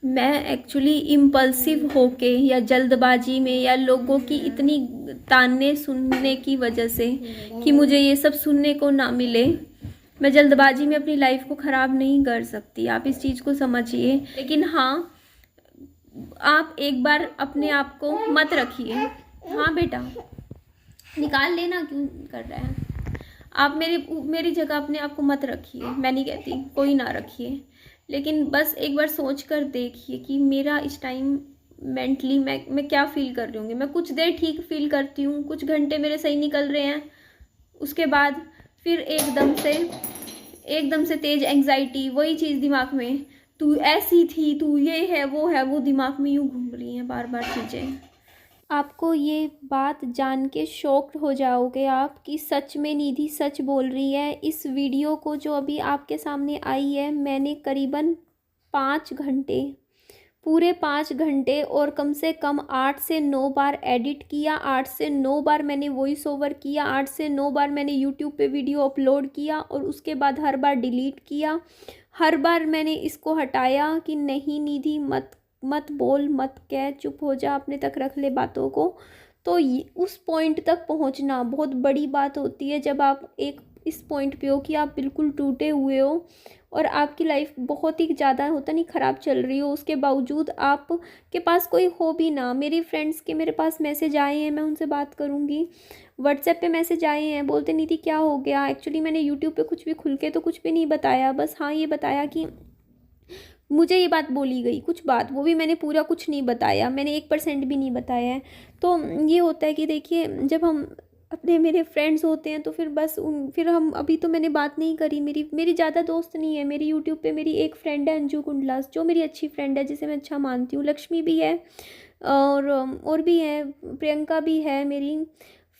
मैं actually impulsive होके या जल्दबाजी में या लोगों की इतनी ताने सुनने की वजह से कि मुझे ये सब सुनने को ना मिले, मैं जल्दबाजी में अपनी लाइफ को ख़राब नहीं कर सकती। आप इस चीज़ को समझिए। लेकिन हाँ, आप एक बार अपने आप को मत रखिए। हाँ बेटा, निकाल लेना, क्यों कर रहे हैं आप? मेरी जगह अपने आप को मत रखिए। मैं नहीं कहती कोई ना रखिए, लेकिन बस एक बार सोच कर देखिए कि मेरा इस टाइम मेंटली मैं क्या फील कर रही हूँगी। मैं कुछ देर ठीक फील करती हूँ, कुछ घंटे मेरे सही निकल रहे हैं, उसके बाद फिर एकदम से तेज एंग्जाइटी, वही चीज़ दिमाग में, तू ऐसी थी, तू ये है, वो दिमाग में यूँ घूम रही हैं बार बार चीज़ें। आपको ये बात जान के शॉक्ड हो जाओगे आप कि सच में निधि सच बोल रही है। इस वीडियो को जो अभी आपके सामने आई है, मैंने करीबन 5 घंटे, पूरे 5 घंटे और कम से कम 8 से 9 बार एडिट किया, 8 से 9 बार मैंने वॉइस ओवर किया, 8 से 9 बार मैंने यूट्यूब पे वीडियो अपलोड किया और उसके बाद हर बार डिलीट किया। हर बार मैंने इसको हटाया कि नहीं निधि मत मत बोल, मत कह, चुप हो जा, अपने तक रख ले बातों को। तो उस पॉइंट तक पहुंचना बहुत बड़ी बात होती है, जब आप एक इस पॉइंट पे हो कि आप बिल्कुल टूटे हुए हो और आपकी लाइफ बहुत ही ज़्यादा होता नहीं ख़राब चल रही हो, उसके बावजूद आप के पास कोई हो भी ना। मेरी फ्रेंड्स के मेरे पास मैसेज आए हैं, मैं उनसे बात करूँगी। व्हाट्सएप पे मैसेज आए हैं, बोलते नहीं थी क्या हो गया। एक्चुअली मैंने यूट्यूब पे कुछ भी खुल के तो कुछ भी नहीं बताया, बस हाँ ये बताया कि मुझे ये बात बोली गई, कुछ बात, वो भी मैंने पूरा कुछ नहीं बताया, मैंने 1% भी नहीं बताया है। तो ये होता है कि देखिए, जब हम अपने मेरे फ्रेंड्स होते हैं तो फिर बस फिर हम, अभी तो मैंने बात नहीं करी, मेरी ज़्यादा दोस्त नहीं है। मेरी यूट्यूब पे मेरी एक फ्रेंड है अंजू कुंडलास, जो मेरी अच्छी फ्रेंड है, जिसे मैं अच्छा मानती हूँ। लक्ष्मी भी है और भी है, प्रियंका भी है मेरी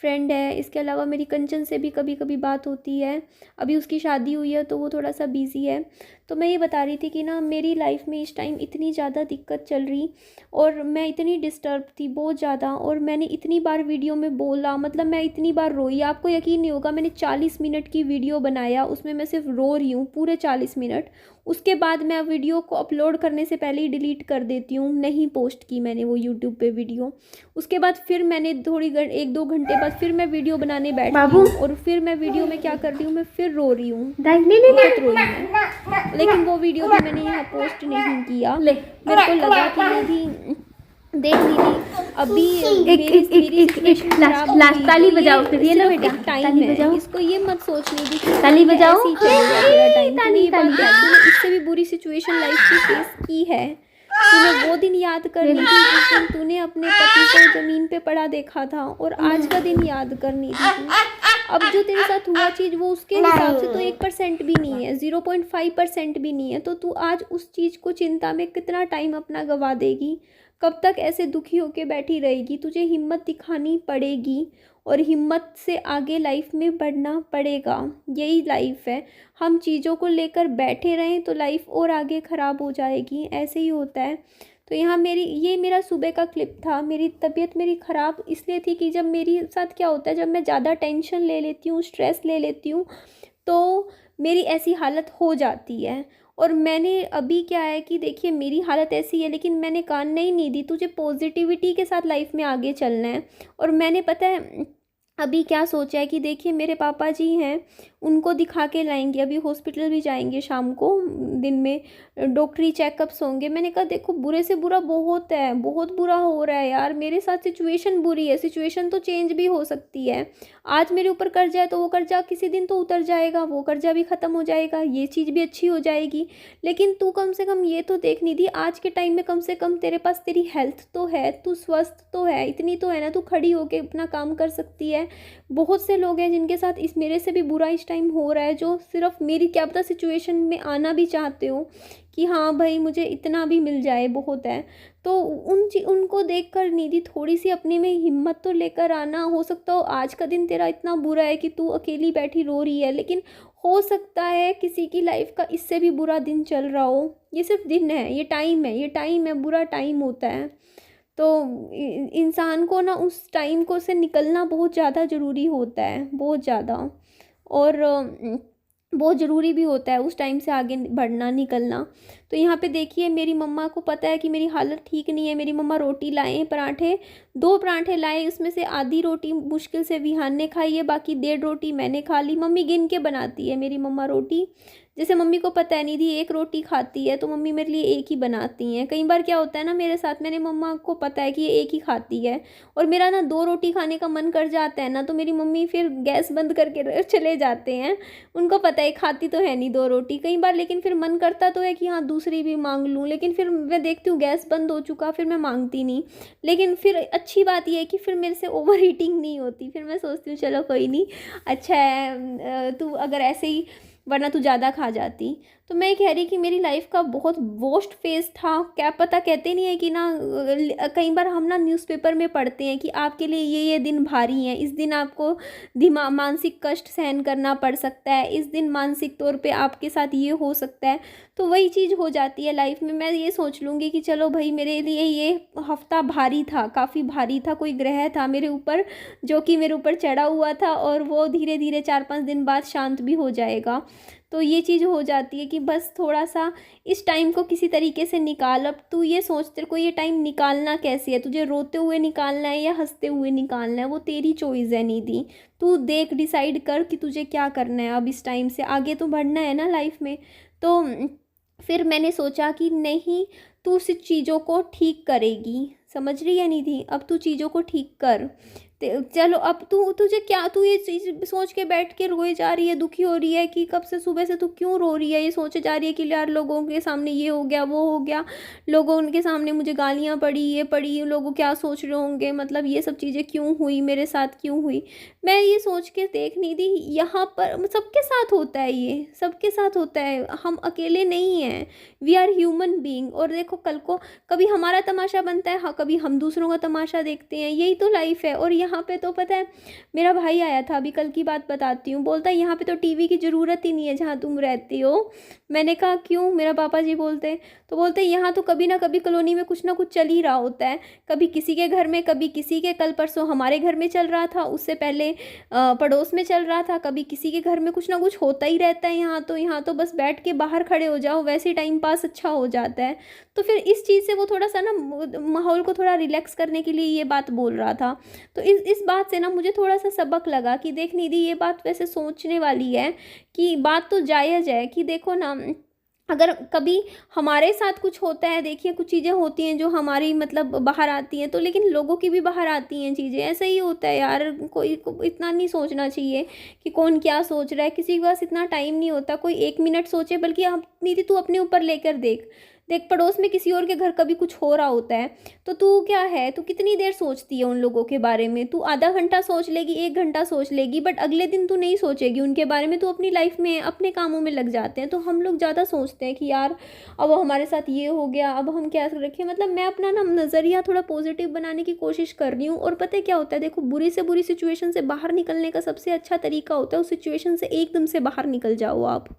फ्रेंड है। इसके अलावा मेरी कंचन से भी कभी कभी बात होती है। अभी उसकी शादी हुई है तो वो थोड़ा सा बिज़ी है। तो मैं ये बता रही थी कि ना, मेरी लाइफ में इस टाइम इतनी ज़्यादा दिक्कत चल रही और मैं इतनी डिस्टर्ब थी बहुत ज़्यादा, और मैंने इतनी बार वीडियो में बोला, मतलब मैं इतनी बार रोई, आपको यकीन नहीं होगा। मैंने 40 मिनट की वीडियो बनाया, उसमें मैं सिर्फ रो रही हूँ पूरे 40 मिनट। उसके बाद मैं वीडियो को अपलोड करने से पहले ही डिलीट कर देती हूँ, नहीं पोस्ट की मैंने वो यूट्यूब पे वीडियो। उसके बाद फिर मैंने 1-2 घंटे बाद फिर मैं वीडियो बनाने बैठती हूँ और फिर मैं वीडियो में क्या कर रही हूँ, मैं फिर रो रही हूँ, बहुत रोई मैं। लेकिन वो वीडियो भी मैंने यहाँ पोस्ट नहीं किया। मेरे को लगा कि निधि देख निधि, अभी मेरी लास्ट ताली बजाओ फिर, ये ना बेटा ताली बजाओ, इसको ये मत सोच निधि कि ताली बजाओ, ऐसे ही चलेगा तेरा टाइम। तूने ये बात, तूने इससे भी बुरी सिचुएशन लाइफ की फेस की है। तूने वो दिन याद कर ली थी जिस दिन तूने अपने पति को ज़मीन पे पड़ा देखा था, और आज का दिन याद करनी थी तू। अब जो तेरे साथ हुआ चीज़, वो उसके हिसाब से तो 1% भी नहीं है, 0.5% भी नहीं है। तो तू आज उस चीज़ को चिंता में कितना टाइम अपना गवा देगी? कब तक ऐसे दुखी होके बैठी रहेगी? तुझे हिम्मत दिखानी पड़ेगी और हिम्मत से आगे लाइफ में बढ़ना पड़ेगा। यही लाइफ है। हम चीज़ों को लेकर बैठे रहें तो लाइफ और आगे ख़राब हो जाएगी, ऐसे ही होता है। तो यहाँ मेरा सुबह का क्लिप था। मेरी तबीयत मेरी ख़राब इसलिए थी कि जब मेरे साथ क्या होता है, जब मैं ज़्यादा टेंशन ले लेती हूँ, स्ट्रेस ले लेती हूँ, तो मेरी ऐसी हालत हो जाती है। और मैंने अभी क्या है कि देखिए, मेरी हालत ऐसी है, लेकिन मैंने कहा नहीं दी, तुझे पॉजिटिविटी के साथ लाइफ में आगे चलना है। और मैंने पता है अभी क्या सोचा है कि देखिए, मेरे पापा जी हैं, उनको दिखा के लाएंगे, अभी हॉस्पिटल भी जाएंगे शाम को, दिन में डॉक्टरी चेकअप्स होंगे। मैंने कहा देखो, बुरे से बुरा बहुत है, बहुत बुरा हो रहा है यार, मेरे साथ सिचुएशन बुरी है, सिचुएशन तो चेंज भी हो सकती है। आज मेरे ऊपर कर्जा है तो वो कर्जा किसी दिन तो उतर जाएगा, वो कर्जा भी ख़त्म हो जाएगा, ये चीज़ भी अच्छी हो जाएगी। लेकिन तू कम से कम ये तो देख निधि, आज के टाइम में कम से कम तेरे पास तेरी हेल्थ तो है, तू स्वस्थ तो है, इतनी तो है ना, तू खड़ी होके अपना काम कर सकती है। बहुत से लोग हैं जिनके साथ इस मेरे से भी बुरा इस टाइम हो रहा है, जो सिर्फ मेरी क्या पता सिचुएशन में आना भी चाहते हो कि हाँ भाई मुझे इतना भी मिल जाए, बहुत है। तो उनको देखकर निधि थोड़ी सी अपने में हिम्मत तो लेकर आना। हो सकता हो आज का दिन तेरा इतना बुरा है कि तू अकेली बैठी रो रही है, लेकिन हो सकता है किसी की लाइफ का इससे भी बुरा दिन चल रहा हो। ये सिर्फ दिन है, ये टाइम है, ये टाइम है, बुरा टाइम होता है। तो इंसान को ना उस टाइम को से निकलना बहुत ज़्यादा ज़रूरी होता है, बहुत ज़्यादा। और बहुत ज़रूरी भी होता है उस टाइम से आगे बढ़ना, निकलना। तो यहाँ पे देखिए मेरी मम्मा को पता है कि मेरी हालत ठीक नहीं है, मेरी मम्मा रोटी लाए हैं, पराठे, 2 पराठे लाए, उसमें से आधी रोटी मुश्किल से विहान ने खाई है, बाकी 1.5 रोटी मैंने खा ली। मम्मी गिन के बनाती है मेरी मम्मा रोटी, जैसे मम्मी को पता है निधि 1 रोटी खाती है तो मम्मी मेरे लिए 1 ही बनाती हैं। कई बार क्या होता है ना मेरे साथ, मेरे मम्मा को पता है कि ये 1 ही खाती है और मेरा ना 2 रोटी खाने का मन कर जाता है ना, तो मेरी मम्मी फिर गैस बंद करके चले जाते हैं। उनको पता है खाती तो है नहीं 2 रोटी कई बार, लेकिन फिर मन करता तो है कि हाँ दूसरी भी मांग लूँ, लेकिन फिर मैं देखती हूँ गैस बंद हो चुका, फिर मैं मांगती नहीं। लेकिन फिर अच्छी बात यह है कि फिर मेरे से ओवर ईटिंग नहीं होती, फिर मैं सोचती हूँ चलो कोई नहीं, अच्छा है तू अगर ऐसे ही, वरना तू ज़्यादा खा जाती। तो मैं कह रही कि मेरी लाइफ का बहुत वर्स्ट फेज़ था। क्या पता, कहते नहीं है कि ना कई बार हम ना न्यूज़पेपर में पढ़ते हैं कि आपके लिए ये दिन भारी हैं, इस दिन आपको मानसिक कष्ट सहन करना पड़ सकता है, इस दिन मानसिक तौर पे आपके साथ ये हो सकता है। तो वही चीज़ हो जाती है लाइफ में। मैं ये सोच लूँगी कि चलो भाई मेरे लिए ये हफ्ता भारी था, काफ़ी भारी था, कोई ग्रह था मेरे ऊपर जो कि मेरे ऊपर चढ़ा हुआ था और वो धीरे धीरे 4-5 दिन बाद शांत भी हो जाएगा। तो ये चीज़ हो जाती है कि बस थोड़ा सा इस टाइम को किसी तरीके से निकाल। अब तू ये सोच, तेरे को ये टाइम निकालना कैसे है, तुझे रोते हुए निकालना है या हंसते हुए निकालना है, वो तेरी चॉइस है निधि। तू देख, डिसाइड कर कि तुझे क्या करना है। अब इस टाइम से आगे तो बढ़ना है ना लाइफ में। तो फिर मैंने सोचा कि नहीं, तू उस चीज़ों को ठीक करेगी, समझ रही है निधि, अब तू चीज़ों को ठीक कर। चलो अब तुझे क्या, तू ये चीज़ सोच के बैठ के रोए जा रही है, दुखी हो रही है कि कब से सुबह से तू क्यों रो रही है, ये सोचे जा रही है कि यार लोगों के सामने ये हो गया वो हो गया, लोगों उनके सामने मुझे गालियाँ पड़ी, ये पड़ी, लोग क्या सोच रहे होंगे, मतलब ये सब चीज़ें क्यों हुई, मेरे साथ क्यों हुई। मैं ये सोच के देख नहीं दी, यहाँ पर सबके साथ होता है, ये सबके साथ होता है, हम अकेले नहीं हैं, वी आर ह्यूमन बीइंग। और देखो कल को कभी हमारा तमाशा बनता है, हाँ कभी हम दूसरों का तमाशा देखते हैं, यही तो लाइफ है। और यहाँ पे तो पता है मेरा भाई आया था, अभी कल की बात बताती हूँ, बोलता है यहाँ पे तो टीवी की ज़रूरत ही नहीं है जहाँ तुम रहती हो। मैंने कहा क्यों, मेरा पापा जी बोलते, तो बोलते यहाँ तो कभी ना कभी कॉलोनी में कुछ ना कुछ चल ही रहा होता है, कभी किसी के घर में, कभी किसी के, कल परसों हमारे घर में चल रहा था, उससे पहले पड़ोस में चल रहा था, कभी किसी के घर में कुछ ना कुछ होता ही रहता है। यहाँ तो बस बैठ के बाहर खड़े हो जाओ, वैसे ही टाइम पास अच्छा हो जाता है। तो फिर इस चीज़ से वो थोड़ा सा ना माहौल को थोड़ा रिलैक्स करने के लिए ये बात बोल रहा था। तो इस बात से ना मुझे थोड़ा सा सबक लगा कि देख निधि, ये बात वैसे सोचने वाली है कि बात तो जायज़ है कि देखो ना, अगर कभी हमारे साथ कुछ होता है, देखिए कुछ चीज़ें होती हैं जो हमारी मतलब बाहर आती हैं, तो लेकिन लोगों की भी बाहर आती हैं चीज़ें, ऐसा ही होता है यार। कोई इतना नहीं सोचना चाहिए कि कौन क्या सोच रहा है, किसी के पास इतना टाइम नहीं होता कोई 1 मिनट सोचे। बल्कि आप निधि तू अपने ऊपर लेकर देख, पड़ोस में किसी और के घर कभी कुछ हो रहा होता है तो तू क्या है, तू कितनी देर सोचती है उन लोगों के बारे में, तू आधा घंटा सोच लेगी, 1 घंटा सोच लेगी, बट अगले दिन तू नहीं सोचेगी उनके बारे में, तू अपनी लाइफ में अपने कामों में लग जाते हैं। तो हम लोग ज़्यादा सोचते हैं कि यार अब हमारे साथ ये हो गया, अब हम क्या रखें। मतलब मैं अपना ना नज़रिया थोड़ा पॉजिटिव बनाने की कोशिश कर रही हूँ। और पता है क्या होता है, देखो बुरी से बुरी सिचुएशन से बाहर निकलने का सबसे अच्छा तरीका होता है उस सिचुएशन से एकदम से बाहर निकल जाओ आप,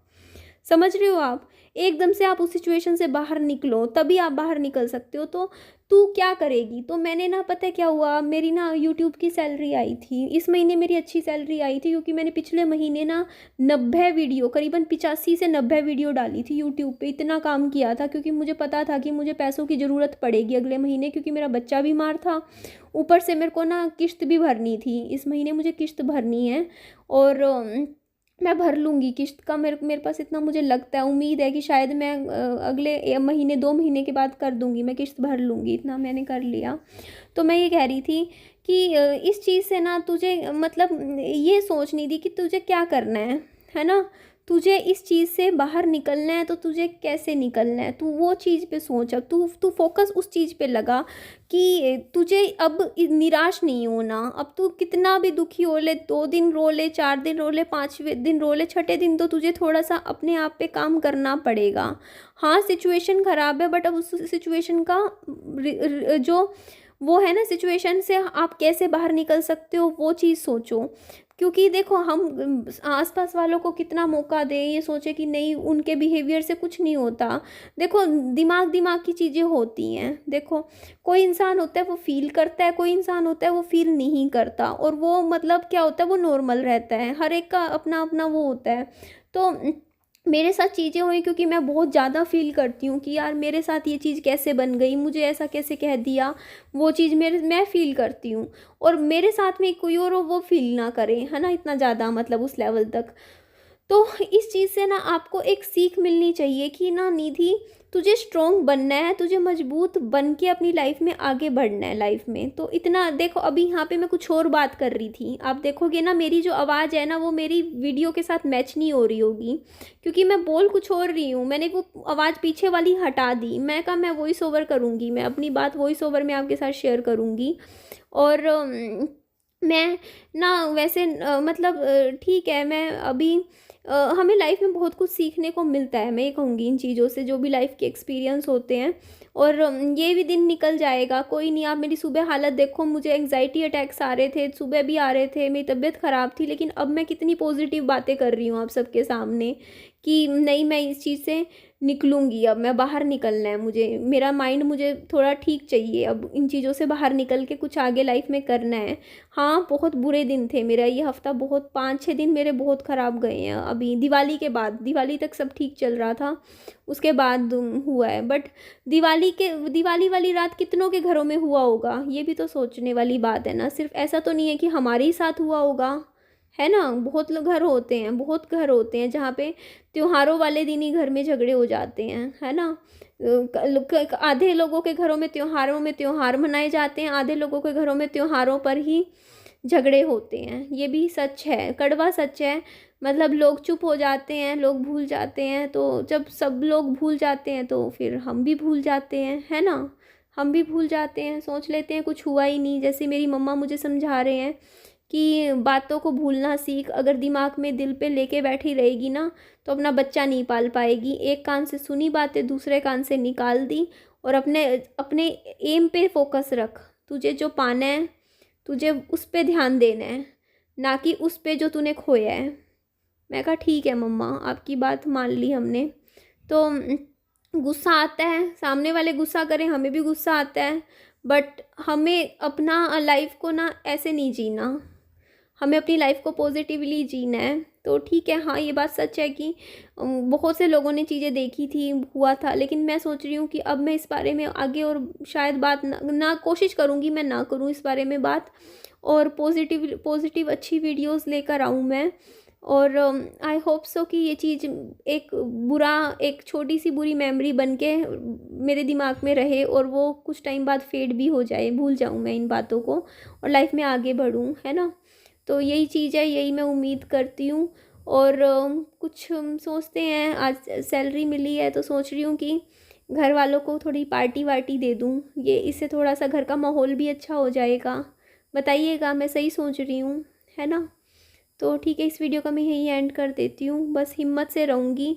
समझ रहे हो आप, एकदम से आप उस सिचुएशन से बाहर निकलो, तभी आप बाहर निकल सकते हो। तो तू क्या करेगी, तो मैंने ना, पता है क्या हुआ, मेरी ना यूट्यूब की सैलरी आई थी इस महीने, मेरी अच्छी सैलरी आई थी क्योंकि मैंने पिछले महीने ना 90 वीडियो, करीबन 85 से 90 वीडियो डाली थी यूट्यूब पे। इतना काम किया था क्योंकि मुझे पता था कि मुझे पैसों की ज़रूरत पड़ेगी अगले महीने, क्योंकि मेरा बच्चा बीमार था, ऊपर से मेरे को ना किश्त भी भरनी थी, इस महीने मुझे किश्त भरनी है। और मैं भर लूँगी किश्त का, मेरे पास इतना मुझे लगता है, उम्मीद है कि शायद मैं अगले महीने 2 महीने के बाद कर दूँगी, मैं किश्त भर लूँगी, इतना मैंने कर लिया। तो मैं ये कह रही थी कि इस चीज़ से ना तुझे मतलब ये सोचनी थी कि तुझे क्या करना है ना, तुझे इस चीज़ से बाहर निकलना है तो तुझे कैसे निकलना है, तू वो चीज़ पे सोच। अब तू फोकस उस चीज़ पे लगा कि तुझे अब निराश नहीं होना। अब तू कितना भी दुखी हो ले, 2 दिन रो ले, 4 दिन रो ले, 5 दिन रो ले, छठे दिन तो तुझे थोड़ा सा अपने आप पे काम करना पड़ेगा। हाँ सिचुएशन ख़राब है, बट अब उस सिचुएशन का जो वो है ना, सिचुएशन से आप कैसे बाहर निकल सकते हो वो चीज़ सोचो। क्योंकि देखो हम आसपास वालों को कितना मौका दें, ये सोचे कि नहीं उनके बिहेवियर से कुछ नहीं होता। देखो दिमाग की चीज़ें होती हैं। देखो कोई इंसान होता है वो फील करता है, कोई इंसान होता है वो फील नहीं करता, और वो मतलब क्या होता है वो नॉर्मल रहता है, हर एक का अपना अपना वो होता है। तो मेरे साथ चीज़ें हुई क्योंकि मैं बहुत ज़्यादा फ़ील करती हूँ कि यार मेरे साथ ये चीज़ कैसे बन गई, मुझे ऐसा कैसे कह दिया। वो चीज़ मैं फ़ील करती हूँ और मेरे साथ में कोई और हो वो फ़ील ना करे, है ना, इतना ज़्यादा मतलब उस लेवल तक। तो इस चीज़ से ना आपको एक सीख मिलनी चाहिए कि ना निधि, तुझे स्ट्रॉन्ग बनना है, तुझे मजबूत बन के अपनी लाइफ में आगे बढ़ना है लाइफ में। तो इतना देखो, अभी यहाँ पे मैं कुछ और बात कर रही थी, आप देखोगे ना मेरी जो आवाज़ है ना वो मेरी वीडियो के साथ मैच नहीं हो रही होगी, क्योंकि मैं बोल कुछ और रही हूँ। मैंने वो आवाज़ पीछे वाली हटा दी, मैं कहा मैं वॉइस ओवर करूँगी, मैं अपनी बात वॉइस ओवर में आपके साथ शेयर करूँगी। और मैं ना वैसे मतलब ठीक है, मैं अभी हमें लाइफ में बहुत कुछ सीखने को मिलता है, मैं ये कहूँगी इन चीज़ों से, जो भी लाइफ के एक्सपीरियंस होते हैं। और ये भी दिन निकल जाएगा, कोई नहीं। आप मेरी सुबह हालत देखो, मुझे एंग्जाइटी अटैक्स आ रहे थे, सुबह भी आ रहे थे, मेरी तबीयत ख़राब थी, लेकिन अब मैं कितनी पॉजिटिव बातें कर रही हूँ आप सबके सामने कि नहीं, मैं इस चीज़ से निकलूँगी, अब मैं बाहर निकलना है मुझे, मेरा माइंड मुझे थोड़ा ठीक चाहिए, अब इन चीज़ों से बाहर निकल के कुछ आगे लाइफ में करना है। हाँ, बहुत बुरे दिन थे, मेरा ये हफ़्ता बहुत 5-6 दिन मेरे बहुत ख़राब गए हैं। अभी दिवाली के बाद, दिवाली तक सब ठीक चल रहा था, उसके बाद हुआ है। बट दिवाली वाली रात कितनों के घरों में हुआ होगा, ये भी तो सोचने वाली बात है ना। सिर्फ ऐसा तो नहीं है कि हमारे ही साथ हुआ होगा, है ना। बहुत लोग घर होते हैं, बहुत घर होते हैं जहाँ पे त्योहारों वाले दिन ही घर में झगड़े हो जाते हैं, है ना। आधे लोगों के घरों में त्योहारों में त्योहार मनाए जाते हैं, आधे लोगों के घरों में त्योहारों पर ही झगड़े होते हैं। ये भी सच है, कड़वा सच है। मतलब लोग चुप हो जाते हैं, लोग भूल जाते हैं, तो जब सब लोग भूल जाते हैं तो फिर हम भी भूल जाते हैं, है ना। हम भी भूल जाते हैं, सोच लेते हैं कुछ हुआ ही नहीं। जैसे मेरी मम्मा मुझे समझा रहे हैं कि बातों को भूलना सीख, अगर दिमाग में दिल पे लेके बैठी रहेगी ना तो अपना बच्चा नहीं पाल पाएगी। एक कान से सुनी बातें दूसरे कान से निकाल दी, और अपने अपने एम पे फोकस रख। तुझे जो पाना है तुझे उस पे ध्यान देना है, ना कि उस पे जो तूने खोया है। मैं कहा ठीक है मम्मा, आपकी बात मान ली हमने। तो गुस्सा आता है, सामने वाले गुस्सा करें, हमें भी गुस्सा आता है, बट हमें अपना लाइफ को ना ऐसे नहीं जीना, हमें अपनी लाइफ को पॉजिटिवली जीना है। तो ठीक है, हाँ ये बात सच है कि बहुत से लोगों ने चीज़ें देखी थी, हुआ था, लेकिन मैं सोच रही हूँ कि अब मैं इस बारे में आगे और शायद बात ना कोशिश करूँगी, मैं ना करूँ इस बारे में बात, और पॉजिटिव पॉजिटिव अच्छी वीडियोस लेकर आऊँ मैं। और आई होप सो कि ये चीज़ एक छोटी सी बुरी मेमोरी बन के मेरे दिमाग में रहे, और वो कुछ टाइम बाद फेड भी हो जाए, भूल जाऊँ मैं इन बातों को और लाइफ में आगे बढ़ूँ, है ना। तो यही चीज़ है, यही मैं उम्मीद करती हूँ। और कुछ हम सोचते हैं, आज सैलरी मिली है तो सोच रही हूँ कि घर वालों को थोड़ी पार्टी वार्टी दे दूँ, ये इससे थोड़ा सा घर का माहौल भी अच्छा हो जाएगा। बताइएगा मैं सही सोच रही हूँ, है ना। तो ठीक है, इस वीडियो का मैं यहीं एंड कर देती हूँ, बस हिम्मत से रहूँगी।